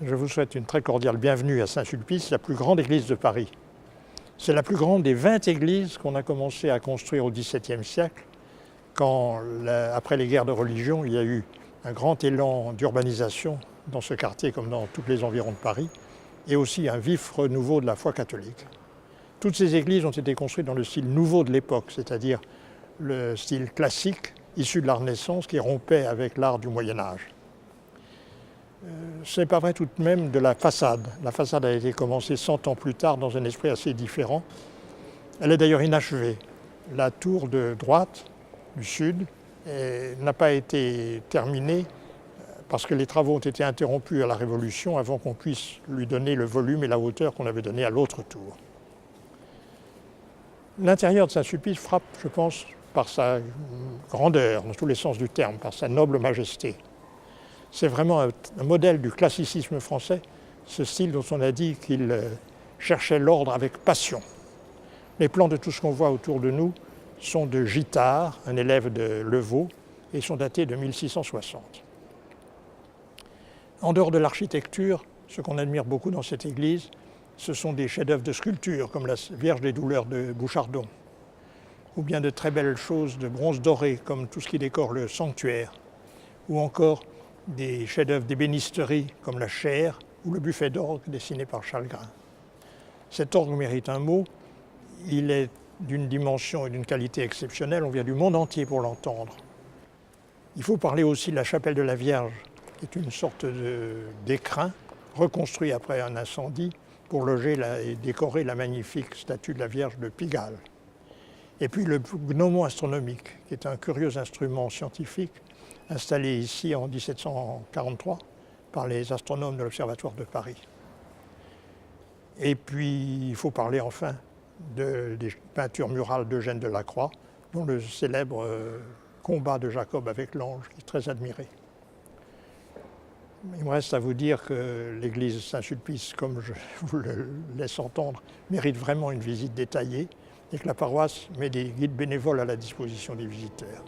Je vous souhaite une très cordiale bienvenue à Saint-Sulpice, la plus grande église de Paris. C'est la plus grande des 20 églises qu'on a commencé à construire au XVIIe siècle, quand, après les guerres de religion, il y a eu un grand élan d'urbanisation dans ce quartier comme dans tous les environs de Paris, et aussi un vif renouveau de la foi catholique. Toutes ces églises ont été construites dans le style nouveau de l'époque, c'est-à-dire le style classique, issu de la Renaissance, qui rompait avec l'art du Moyen-Âge. Ce n'est pas vrai tout de même de la façade. La façade a été commencée 100 ans plus tard dans un esprit assez différent. Elle est d'ailleurs inachevée. La tour de droite, du sud, n'a pas été terminée parce que les travaux ont été interrompus à la Révolution avant qu'on puisse lui donner le volume et la hauteur qu'on avait donné à l'autre tour. L'intérieur de Saint-Sulpice frappe, je pense, par sa grandeur, dans tous les sens du terme, par sa noble majesté. C'est vraiment un modèle du classicisme français, ce style dont on a dit qu'il cherchait l'ordre avec passion. Les plans de tout ce qu'on voit autour de nous sont de Gittard, un élève de Levau, et sont datés de 1660. En dehors de l'architecture, ce qu'on admire beaucoup dans cette église, ce sont des chefs-d'œuvre de sculpture, comme la Vierge des Douleurs de Bouchardon, ou bien de très belles choses de bronze doré, comme tout ce qui décore le sanctuaire, ou encore des chefs-d'œuvre d'ébénisterie comme la chaire ou le buffet d'orgue dessiné par Charles Grain. Cet orgue mérite un mot, il est d'une dimension et d'une qualité exceptionnelle, on vient du monde entier pour l'entendre. Il faut parler aussi de la chapelle de la Vierge, qui est une sorte d'écrin reconstruit après un incendie pour loger et décorer la magnifique statue de la Vierge de Pigalle. Et puis le gnomon astronomique, qui est un curieux instrument scientifique installé ici en 1743 par les astronomes de l'Observatoire de Paris. Et puis, il faut parler enfin des peintures murales d'Eugène Delacroix, dont le célèbre combat de Jacob avec l'ange, qui est très admiré. Il me reste à vous dire que l'église Saint-Sulpice, comme je vous le laisse entendre, mérite vraiment une visite détaillée et que la paroisse met des guides bénévoles à la disposition des visiteurs.